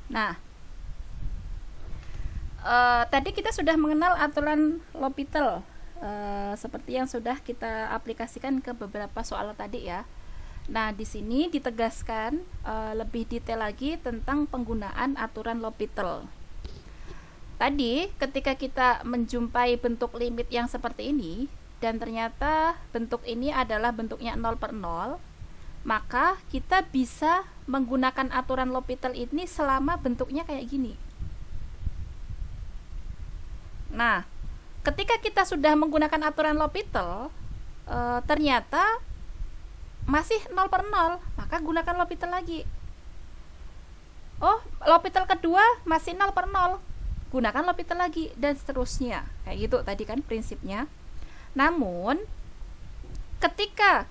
Nah, tadi kita sudah mengenal aturan L'Hopital, seperti yang sudah kita aplikasikan ke beberapa soal tadi ya. Nah, di sini ditegaskan lebih detail lagi tentang penggunaan aturan L'Hopital. Tadi ketika kita menjumpai bentuk limit yang seperti ini dan ternyata bentuk ini adalah bentuknya 0/0, maka kita bisa menggunakan aturan L'Hopital ini selama bentuknya kayak gini. Nah, ketika kita sudah menggunakan aturan L'Hopital, ternyata masih 0/0, maka gunakan L'Hopital lagi. Oh, L'Hopital kedua masih 0/0, gunakan L'Hopital lagi, dan seterusnya. Kayak gitu tadi kan prinsipnya. Namun, ketika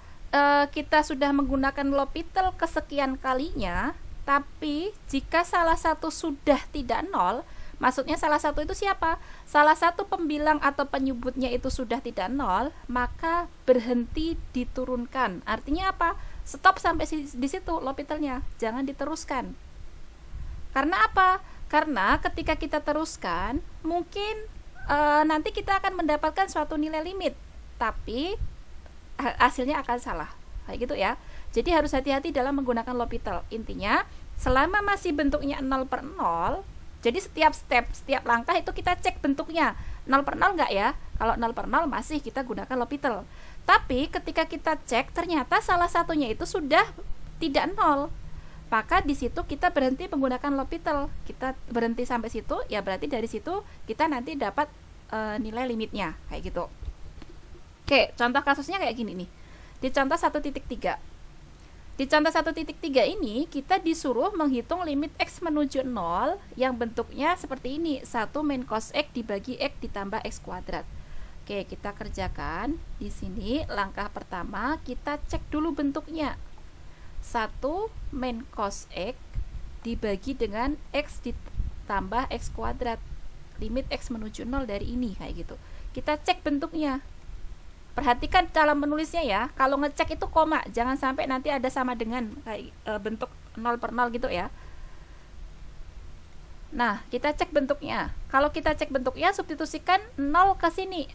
kita sudah menggunakan L'Hopital kesekian kalinya, tapi jika salah satu sudah tidak 0, maksudnya salah satu itu siapa? Salah satu pembilang atau penyebutnya itu sudah tidak 0, maka berhenti diturunkan. Artinya apa? Stop sampai di situ L'Hopitalnya, jangan diteruskan. Karena apa? Karena ketika kita teruskan, mungkin nanti kita akan mendapatkan suatu nilai limit, tapi hasilnya akan salah. Kayak gitu ya. Jadi harus hati-hati dalam menggunakan L'Hopital. Intinya, selama masih bentuknya 0/0, jadi setiap langkah itu kita cek bentuknya 0/0 enggak ya. Kalau 0/0 masih kita gunakan L'Hopital. Tapi ketika kita cek ternyata salah satunya itu sudah tidak 0, maka di situ kita berhenti menggunakan L'Hopital. Kita berhenti sampai situ, ya berarti dari situ kita nanti dapat nilai limitnya kayak gitu. Oke, contoh kasusnya kayak gini nih. Di contoh 1.3. Di contoh 1.3 ini kita disuruh menghitung limit x menuju 0 yang bentuknya seperti ini, 1 min cos x dibagi x ditambah x kuadrat. Oke, kita kerjakan. Di sini langkah pertama kita cek dulu bentuknya. 1 min cos x dibagi dengan x ditambah x kuadrat. Limit x menuju 0 dari ini kayak gitu. Kita cek bentuknya. Perhatikan cara menulisnya ya. Kalau ngecek itu koma, jangan sampai nanti ada sama dengan kayak bentuk 0/0 gitu ya. Nah, kita cek bentuknya. Kalau kita cek bentuknya, substitusikan 0 ke sini.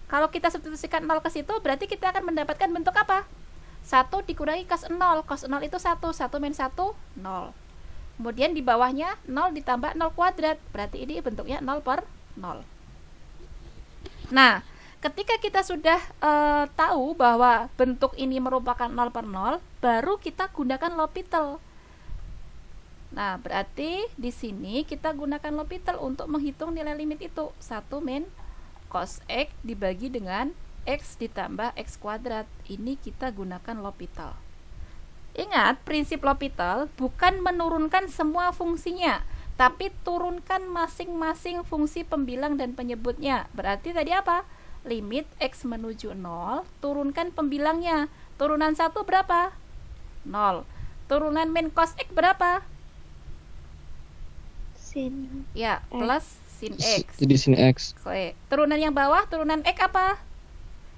Kalau kita substitusikan 0 ke situ, berarti kita akan mendapatkan bentuk apa? 1 dikurangi cos 0. Cos 0 itu 1. 1 min 1, 0. Kemudian di bawahnya 0 ditambah 0 kuadrat. Berarti ini bentuknya 0/0. Nah, ketika kita sudah tahu bahwa bentuk ini merupakan 0/0, baru kita gunakan L'Hopital. Nah, berarti di sini kita gunakan L'Hopital untuk menghitung nilai limit itu. 1 min cos x dibagi dengan x ditambah x kuadrat. Ini kita gunakan L'Hopital. Ingat, prinsip L'Hopital bukan menurunkan semua fungsinya, tapi turunkan masing-masing fungsi pembilang dan penyebutnya. Berarti tadi apa? Limit x menuju 0, turunkan pembilangnya. Turunan 1 berapa? 0. Turunan min cos x berapa? Sin Ya, plus sin x. Jadi sin x. Oke. Turunan yang bawah, turunan x apa?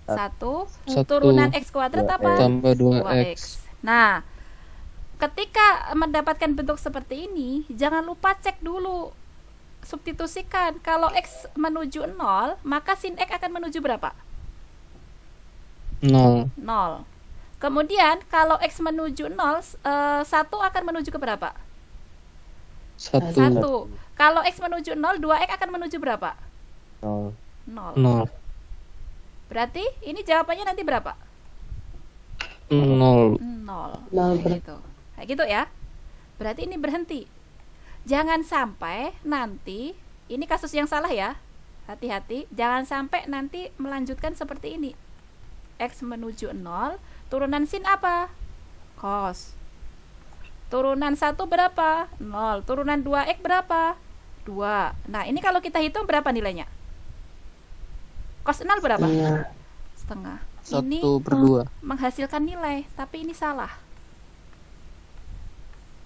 1. Satu. Turunan x kuadrat apa? Tambah 2x. 2x. Nah, ketika mendapatkan bentuk seperti ini, jangan lupa cek dulu, substitusikan. Kalau x menuju 0, maka sin x akan menuju berapa? 0. 0. Kemudian kalau x menuju 0, 1 akan menuju ke berapa? 1. 1. Kalau x menuju 0, 2x akan menuju berapa? 0. 0. 0. Berarti ini jawabannya nanti berapa? 0. 0. Nol. Kayak gitu. Kayak gitu ya. Berarti ini berhenti. Jangan sampai nanti, ini kasus yang salah ya. Hati-hati, jangan sampai nanti melanjutkan seperti ini. X menuju 0, turunan sin apa? Cos. Turunan 1 berapa? 0. Turunan 2x berapa? 2. Nah, ini kalau kita hitung berapa nilainya? Cos 0 berapa? Setengah. Ini 1/2. menghasilkan nilai, tapi ini salah.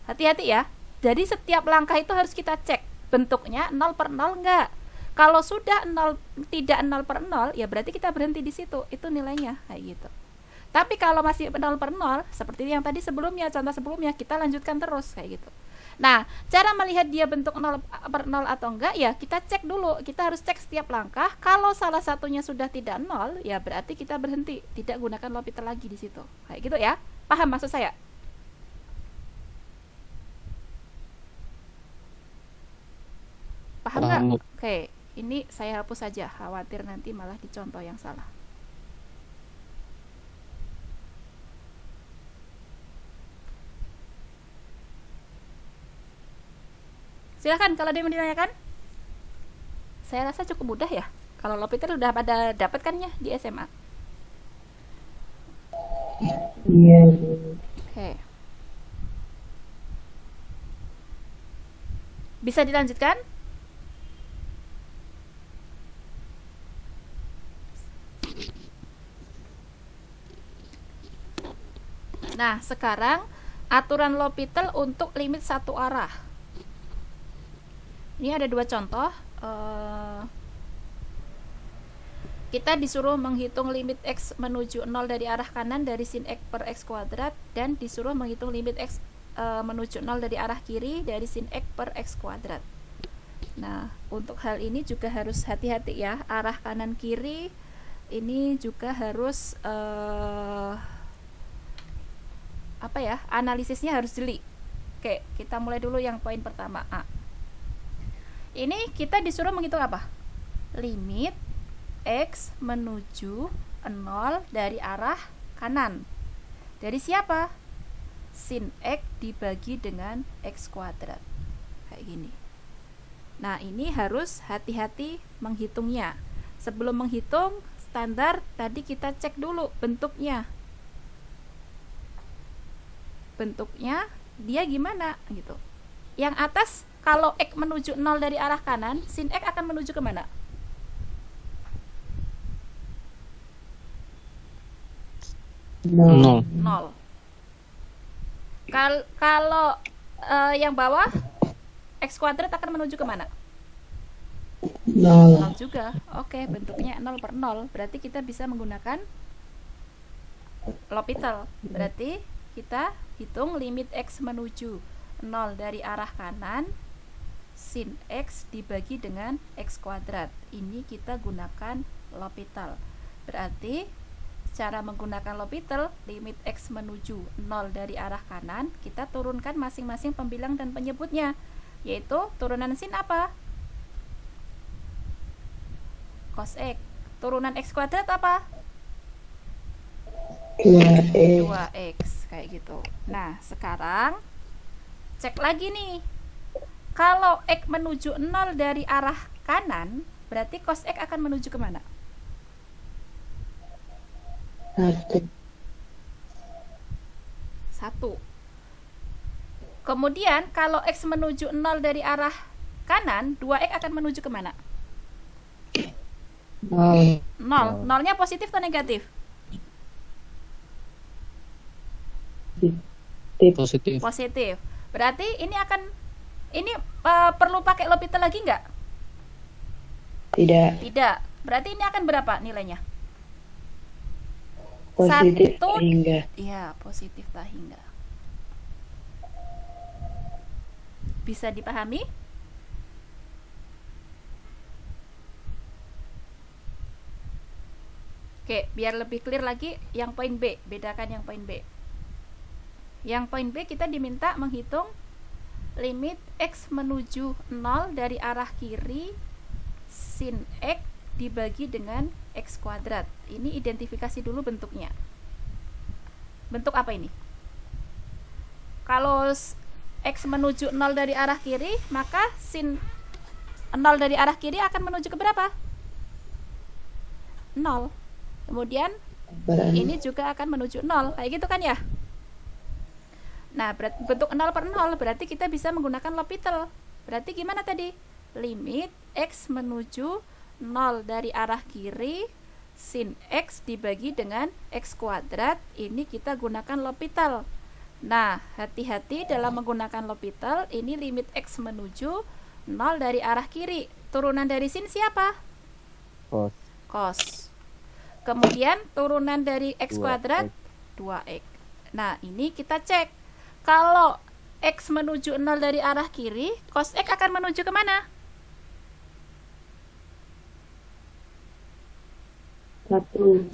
Hati-hati ya. Jadi setiap langkah itu harus kita cek bentuknya 0/0 enggak. Kalau sudah 0, tidak 0/0, ya berarti kita berhenti di situ. Itu nilainya kayak gitu. Tapi kalau masih 0/0, seperti yang tadi sebelumnya, contoh sebelumnya, kita lanjutkan terus kayak gitu. Nah, cara melihat dia bentuk 0/0 atau enggak, ya kita cek dulu. Kita harus cek setiap langkah. Kalau salah satunya sudah tidak 0, ya berarti kita berhenti. Tidak gunakan L'Hopital lagi di situ. Kayak gitu ya. Paham maksud saya? Paham nggak? Paham. Oke, ini saya hapus saja. Khawatir nanti malah dicontoh yang salah. Silahkan kalau ada yang mau ditanyakan. Saya rasa cukup mudah ya. Kalau L'Hopital udah pada dapatkannya di SMA. Iya. Oke. Bisa dilanjutkan? Nah, sekarang aturan L'Hopital untuk limit satu arah. Ini ada dua contoh. Kita disuruh menghitung limit x menuju 0 dari arah kanan dari sin x per x kuadrat, dan disuruh menghitung limit x menuju 0 dari arah kiri dari sin x per x kuadrat. Nah, untuk hal ini juga harus hati-hati ya. Arah kanan kiri ini juga harus analisisnya harus jeli. Oke, kita mulai dulu yang poin pertama, A. Ini kita disuruh menghitung apa? Limit x menuju 0 dari arah kanan. Dari siapa? Sin x dibagi dengan x kuadrat. Kayak gini. Nah, ini harus hati-hati menghitungnya. Sebelum menghitung, standar tadi kita cek dulu bentuknya. Bentuknya dia gimana gitu. Yang atas, kalau x menuju 0 dari arah kanan, sin x akan menuju kemana? Nol. 0. Kalau yang bawah, x kuadrat akan menuju kemana? 0 Nol. juga. Oke, bentuknya 0/0. Berarti kita bisa menggunakan L'Hopital. Berarti kita hitung limit x menuju 0 dari arah kanan, sin x dibagi dengan x kuadrat. Ini kita gunakan L'Hopital. Berarti cara menggunakan L'Hopital, limit x menuju 0 dari arah kanan, kita turunkan masing-masing pembilang dan penyebutnya, yaitu turunan sin apa? Cos x. Turunan x kuadrat apa? 2x. 2x, kayak gitu. Nah, sekarang cek lagi nih. Kalau x menuju 0 dari arah kanan, berarti cos x akan menuju kemana? 1. 1. Kemudian kalau x menuju 0 dari arah kanan, 2x akan menuju kemana? 0. 0. Nolnya positif atau negatif? Positif. Positif. Berarti ini perlu pakai L'Hopital lagi nggak? Tidak. Tidak. Berarti ini akan berapa nilainya? Positif Satu. hingga. Iya, positif tak hingga. Bisa dipahami? Oke, biar lebih clear lagi yang poin B, bedakan yang poin B. Yang poin B kita diminta menghitung limit x menuju 0 dari arah kiri sin x dibagi dengan x kuadrat. Ini identifikasi dulu bentuknya. Bentuk apa ini? Kalau x menuju 0 dari arah kiri, maka sin 0 dari arah kiri akan menuju ke berapa? 0. Kemudian ini juga akan menuju 0. Kayak gitu kan ya? Nah, bentuk 0/0 berarti kita bisa menggunakan L'Hopital. Berarti gimana tadi? Limit x menuju 0 dari arah kiri sin x dibagi dengan x kuadrat. Ini kita gunakan L'Hopital. Nah, hati-hati dalam menggunakan L'Hopital. Ini limit x menuju 0 dari arah kiri. Turunan dari sin siapa? Cos. Cos. Kemudian turunan dari x kuadrat 2x. Nah, ini kita cek. Kalau X menuju 0 dari arah kiri, cos X akan menuju kemana? 1. 1.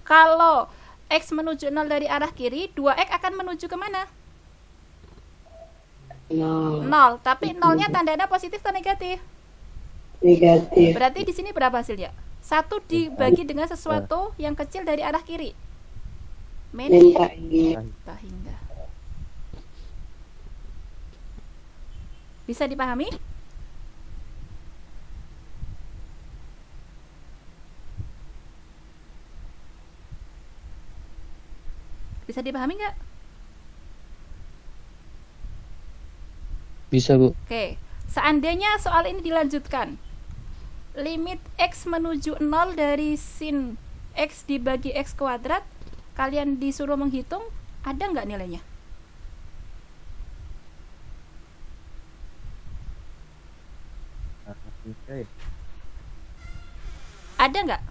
Kalau X menuju 0 dari arah kiri, 2X akan menuju kemana? 0. 0. Tapi 0-nya tandanya positif atau negatif? Negatif. Berarti di sini berapa hasilnya? 1 dibagi dengan sesuatu yang kecil dari arah kiri. Minta ini. Hingga. Bisa dipahami? Bisa dipahami nggak? Bisa, Bu. Oke. Seandainya soal ini dilanjutkan, limit X menuju 0 dari sin X dibagi X kuadrat, kalian disuruh menghitung, ada nggak nilainya? Ada nggak?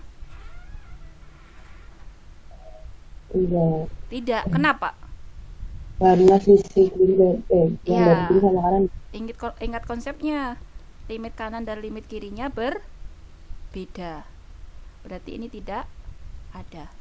Tidak. Tidak. Kenapa? Karena sisi kiri dan yang Ya. dari kiri sama kanan. Ingat konsepnya. Limit kanan dan limit kirinya berbeda. Berarti ini tidak ada.